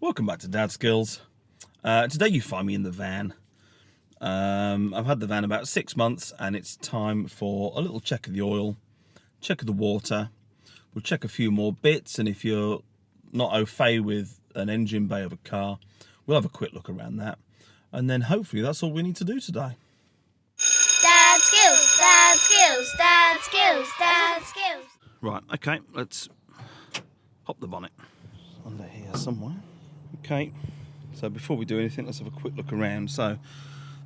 Welcome back to Dadskillz. Today you find me in the van. I've had the van about 6 months and it's time for a little check of the oil, check of the water. We'll check a few more bits, and if you're not au fait with an engine bay of a car, we'll have a quick look around that. And then hopefully that's all we need to do today. Dadskillz, Dadskillz, Dadskillz, Dadskillz. Right, okay, let's pop the bonnet under here somewhere. Okay, so before we do anything, let's have a quick look around. So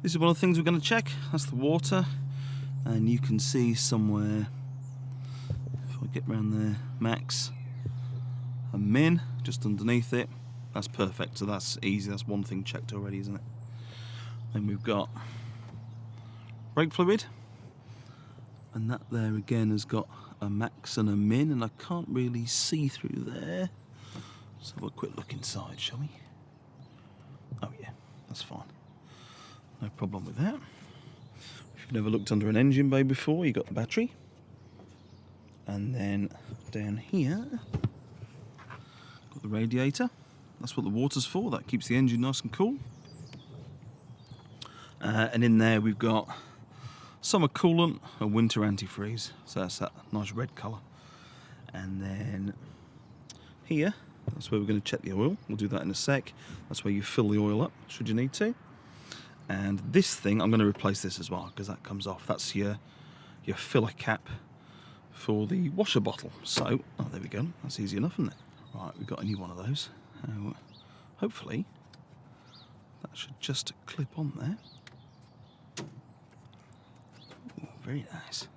this is one of the things we're going to check. That's the water, and you can see somewhere, if I get around there, max and min just underneath it. That's perfect, so that's easy. That's one thing checked already, isn't it? Then we've got brake fluid, and that there again has got a max and a min, and I can't really see through there. Let's have a quick look inside, shall we? Oh yeah, that's fine. No problem with that. If you've never looked under an engine bay before, you've got the battery. And then down here, got the radiator. That's what the water's for. That keeps the engine nice and cool. And in there we've got summer coolant and winter antifreeze. So that's that nice red colour. And then here, that's where we're going to check the oil. We'll do that in a sec. That's where you fill the oil up, should you need to. And this thing, I'm going to replace this as well, because that comes off. That's your filler cap for the washer bottle. So, oh, there we go. That's easy enough, isn't it? Right, we've got a new one of those. Hopefully, that should just clip on there. Ooh, very nice.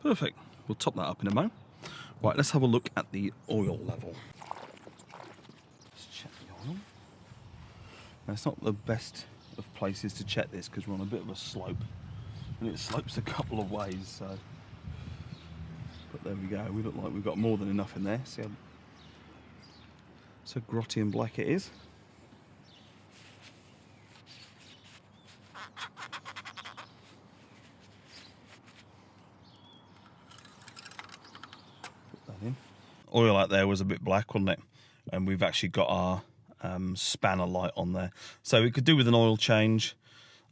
Perfect. We'll top that up in a moment. Right, let's have a look at the oil level. Let's check the oil. Now, it's not the best of places to check this because we're on a bit of a slope, and it slopes a couple of ways. So, but there we go. We look like we've got more than enough in there. See how so grotty and black it is. Oil out there was a bit black, wasn't it? And we've actually got our spanner light on there, so we could do with an oil change,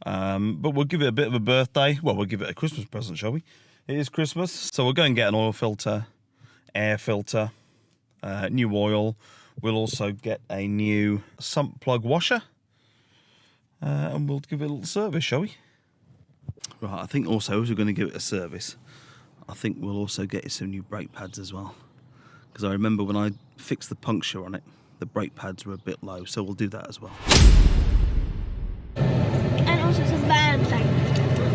but we'll give it a bit of a birthday. Well, we'll give it a Christmas present, shall we? It is Christmas, so we'll go and get an oil filter, air filter, new oil. We'll also get a new sump plug washer, and we'll give it a little service, shall we? Right, I think also, as we're going to give it a service, I think we'll also get it some new brake pads as well. Because I remember when I fixed the puncture on it, the brake pads were a bit low, so we'll do that as well. And also some van thing.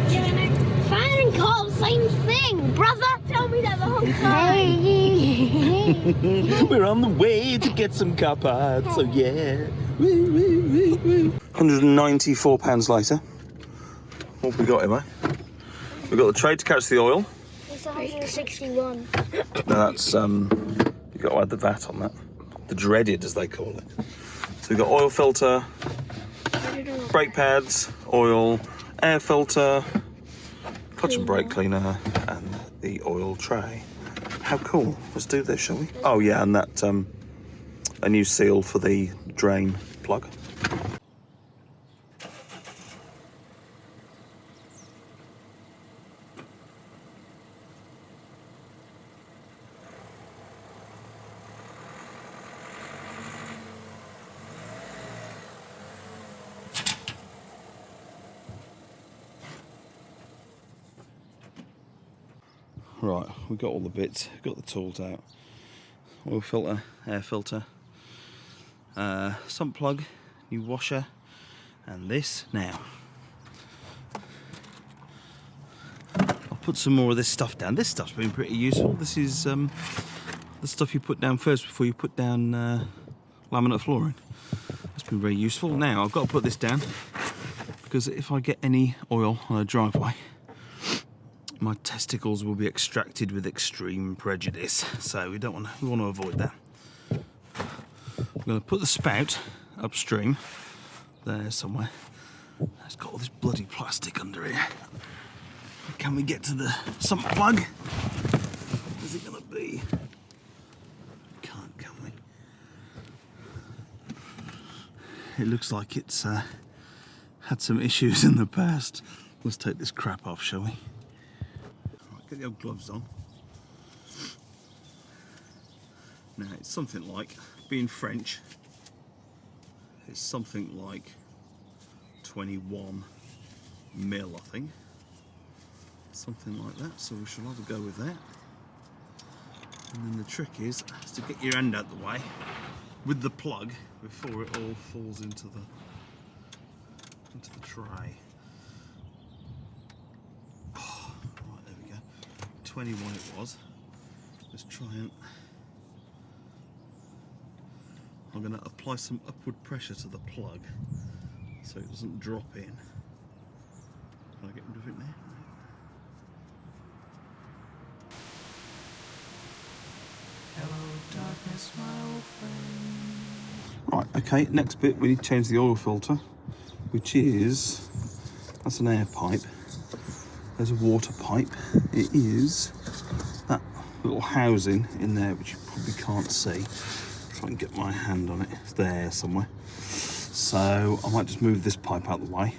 Yeah, I know. Van and car, same thing, brother. Tell me that the whole time. We're on the way to get some car parts, so yeah. Woo, woo, woo, woo. £194 later. What have we got here, mate? We've got the tray to catch the oil. It's 161. No, that's, you've got to add the VAT on that. The dreaded, as they call it. So we've got oil filter, brake pads, oil, air filter, clutch and brake cleaner, and the oil tray. How cool. Let's do this, shall we? Oh yeah, and that, a new seal for the drain plug. Right, we've got all the bits, got the tools out. Oil filter, air filter, sump plug, new washer, and this. Now, I'll put some more of this stuff down. This stuff's been pretty useful. This is the stuff you put down first before you put down laminate flooring. That's been very useful. Now, I've got to put this down because if I get any oil on a driveway, my testicles will be extracted with extreme prejudice, so we want to avoid that. I'm going to put the spout upstream there somewhere. It's got all this bloody plastic under here. Can we get to the sump plug? Is it going to be? Can't, can it looks like it's had some issues in the past. Let's take this crap off, shall we? Right, get the old gloves on. Now it's something like, being French, it's something like 21 mil, I think. Something like that, so we shall have a go with that. And then the trick is to get your hand out the way with the plug before it all falls into the tray. Oh, right, there we go. 21 it was. Let's try and... I'm going to apply some upward pressure to the plug so it doesn't drop in. Can I get rid of it now? Hello, darkness, my old friend. Right, okay, next bit we need to change the oil filter, which is, that's an air pipe. There's a water pipe. It is that little housing in there, which you probably can't see. If I can get my hand on it, it's there somewhere. So I might just move this pipe out of the way.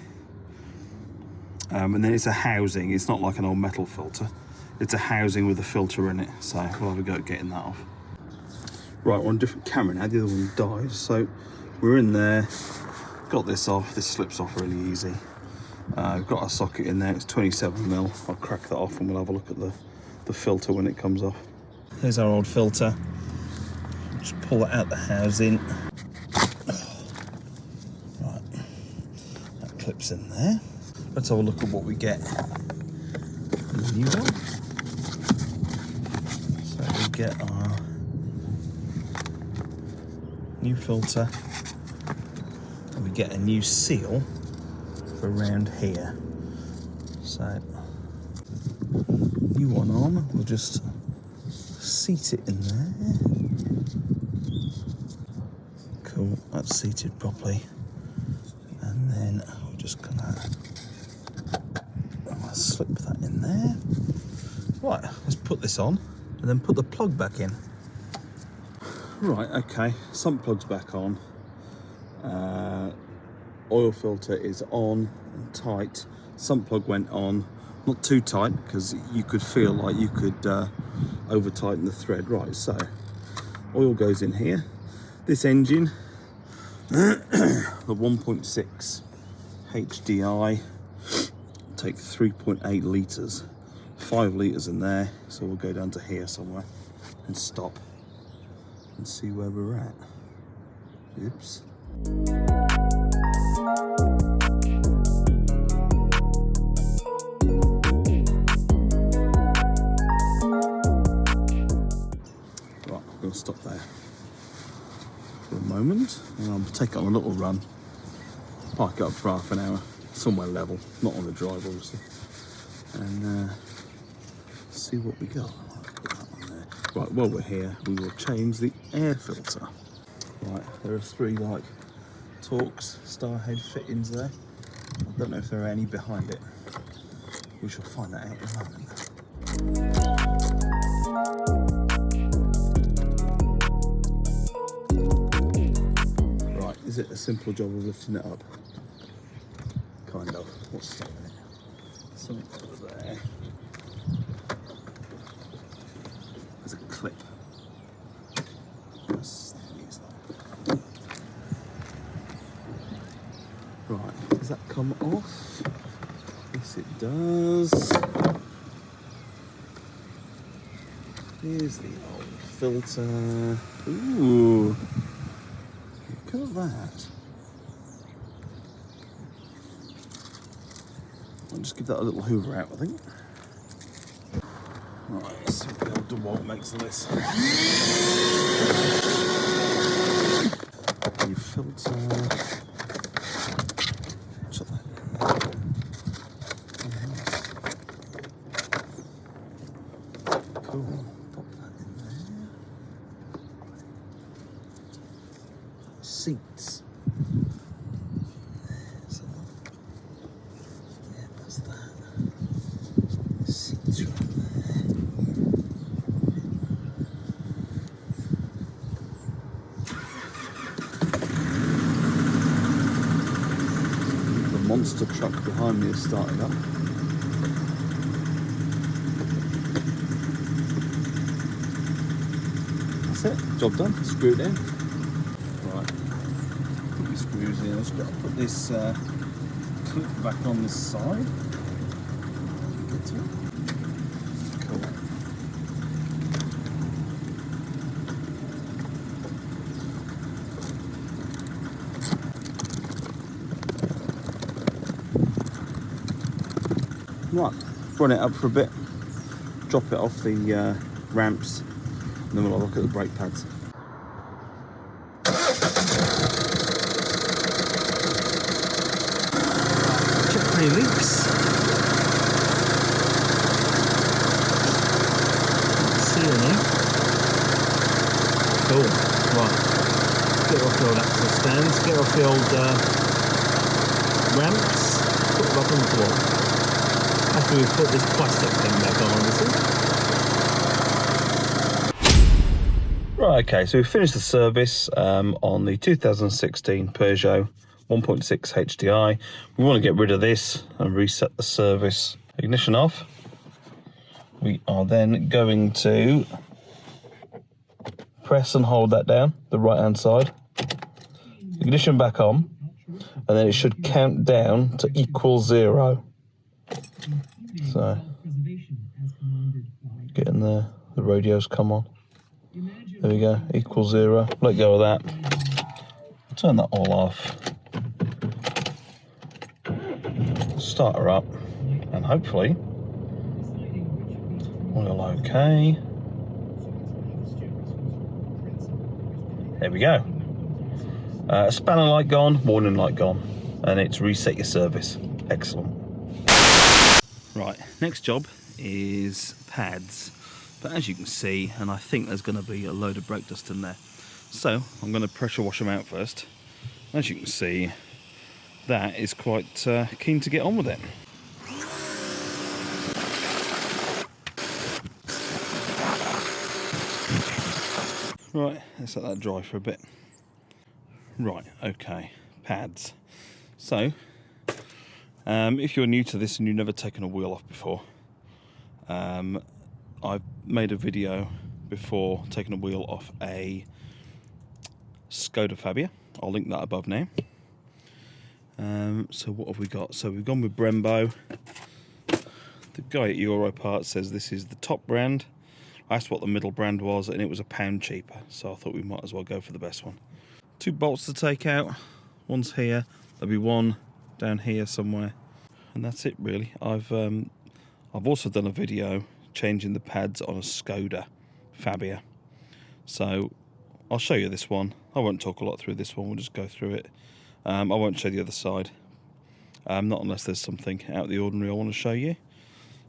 And then it's a housing, it's not like an old metal filter. It's a housing with a filter in it, so we'll have a go at getting that off. Right, we're on a different camera now, the other one died, so we're in there, got this off, this slips off really easy. We've got our socket in there, it's 27 mil. I'll crack that off and we'll have a look at the filter when it comes off. Here's our old filter. Just pull it out the housing. Right, that clips in there. Let's have a look at what we get. The new one. So we get our new filter and we get a new seal for around here. So new one on, we'll just seat it in there. Cool, that's seated properly. And then we're just gonna slip that in there. Right, let's put this on and then put the plug back in. Right, okay, sump plug's back on. Oil filter is on and tight. Sump plug went on, not too tight because you could feel like you could over tighten the thread. Right, so oil goes in here. This engine, the 1.6 HDI, take 3.8 litres, 5 litres in there, so we'll go down to here somewhere and stop and see where we're at. Oops. Right, I'm going to stop there for a moment and I'll take it on a little run, park it up for half an hour, somewhere level, not on the drive obviously, and see what we got. Put that on there. Right, while we're here, we will change the air filter. Right, there are 3 like Torx Starhead fittings there. I don't know if there are any behind it. We shall find that out in a moment. Right, is it a simple job of lifting it up? Kind of. What's that in it? Something over there. There's a clip. Let's use that. Right, does that come off? Yes, it does. Here's the old filter. Ooh, look at that. I'll just give that a little hoover out, I think. Right, let's see what the old DeWalt makes of this. New filter. Shut that in. Cool. Pop that in there. Seats. So, yeah, that's that. Seats right there. monster truck behind me has started up. That's it, job done, screw it in. Right, put the screws in. I've just got to put this clip back on this side. Get to it. Cool. Right, run it up for a bit, drop it off the ramps, and then we'll have a look at the brake pads. Check for any leaks. See any? Cool. Right. Get off the old axle stands, get off the old ramps, put them up on the floor. After we put this plastic thing back on, obviously. Right, okay, so we finished the service on the 2016 Peugeot 1.6 HDI. We want to get rid of this and reset the service. Ignition off. We are then going to press and hold that down, the right hand side. Ignition back on, and then it should count down to equal 0. So, getting the radios come on. There we go, equal 0. Let go of that. Turn that all off. Start her up, and hopefully we'll okay. There we go. Spanner light gone, warning light gone, and it's reset your service. Excellent. Right, next job is pads, but as you can see, and I think there's going to be a load of brake dust in there, so I'm going to pressure wash them out first. As you can see, that is quite keen to get on with it. Right, let's let that dry for a bit. Right, okay, pads. So, if you're new to this and you've never taken a wheel off before, I've made a video before taking a wheel off a Skoda Fabia. I'll link that above now. So what have we got? So we've gone with Brembo. The guy at Euro Parts says this is the top brand. I asked what the middle brand was, and it was £1 cheaper, so I thought we might as well go for the best one. 2 bolts to take out. One's here. There'll be one down here somewhere, and that's it really. I've also done a video changing the pads on a Skoda Fabia, so I'll show you this one. I won't talk a lot through this one, we'll just go through it. I won't show the other side, not unless there's something out of the ordinary I want to show you.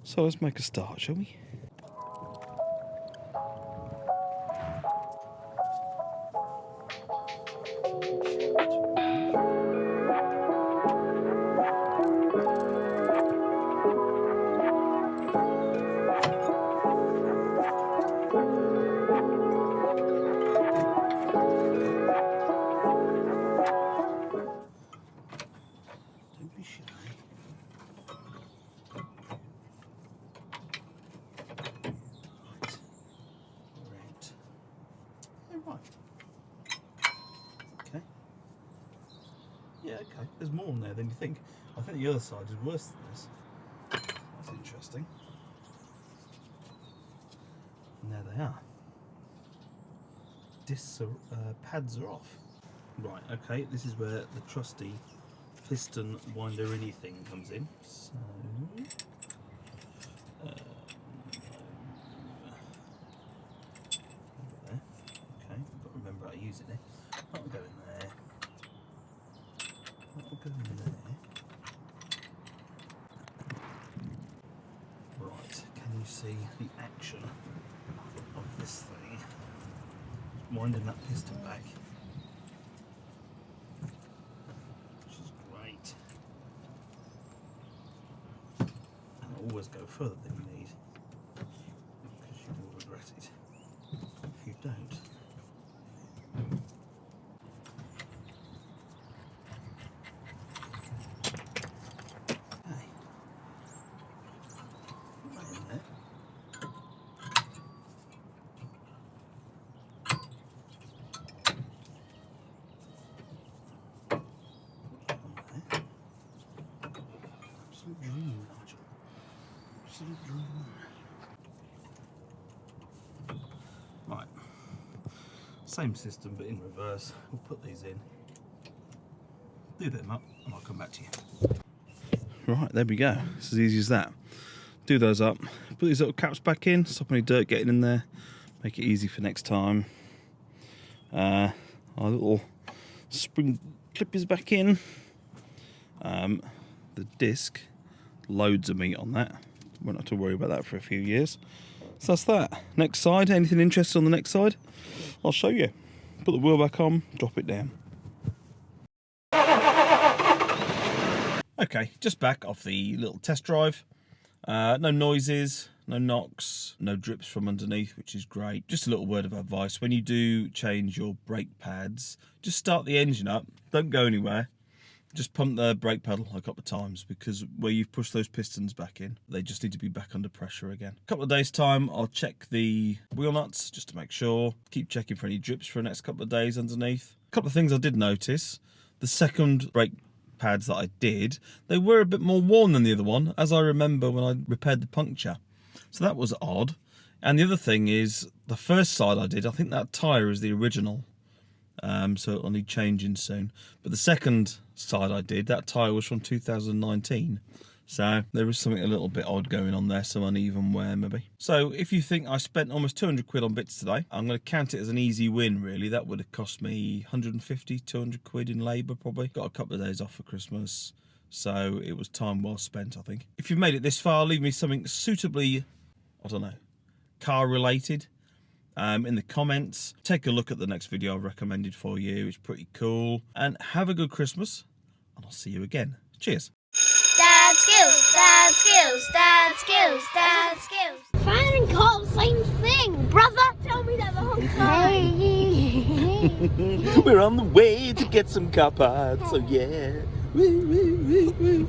So let's make a start, shall we? Okay. Yeah, okay. There's more in there than you think. I think the other side is worse than this. That's interesting. And there they are. Pads are off. Right, okay, this is where the trusty piston winder-in-y thing comes in. So, there. Okay, I've got to remember how to use it now. That'll go in there. That'll go in there. Right, can you see the action of this thing? Winding that piston back. Which is great. And it'll always go further than you need, because you will regret it if you don't. Right, same system but in reverse. We'll put these in, do them up, and I'll come back to you. Right, there we go. It's as easy as that. Do those up, put these little caps back in, stop any dirt getting in there, make it easy for next time. Our little spring clip is back in. The disc, loads of meat on that. Won't have to worry about that for a few years. So that's that. Next side, anything interesting on the next side? I'll show you. Put the wheel back on, drop it down. Okay, just back off the little test drive. No noises, no knocks, no drips from underneath, which is great. Just a little word of advice. When you do change your brake pads, just start the engine up. Don't go anywhere. Just pump the brake pedal a couple of times, because where you've pushed those pistons back in, they just need to be back under pressure again. A couple of days time, I'll check the wheel nuts just to make sure. Keep checking for any drips for the next couple of days underneath. A couple of things I did notice. The second brake pads that I did, they were a bit more worn than the other one, as I remember when I repaired the puncture. So that was odd. And the other thing is, the first side I did, I think that tyre is the original. So it'll need changing soon. But the second side I did, that tyre was from 2019. So there was something a little bit odd going on there, some uneven wear maybe. So if you think I spent almost 200 quid on bits today, I'm going to count it as an easy win really. That would have cost me 150, 200 quid in labour probably. Got a couple of days off for Christmas, so it was time well spent I think. If you've made it this far, leave me something suitably, I don't know, car related in the comments. Take a look at the next video I've recommended for you. It's pretty cool. And have a good Christmas, and I'll see you again. Cheers. Dadskillz, Dadskillz, Dadskillz, Dadskillz. Fan and call, same thing, brother. Tell me that the whole time. We're on the way to get some car parts, so yeah. Woo, woo, woo, woo.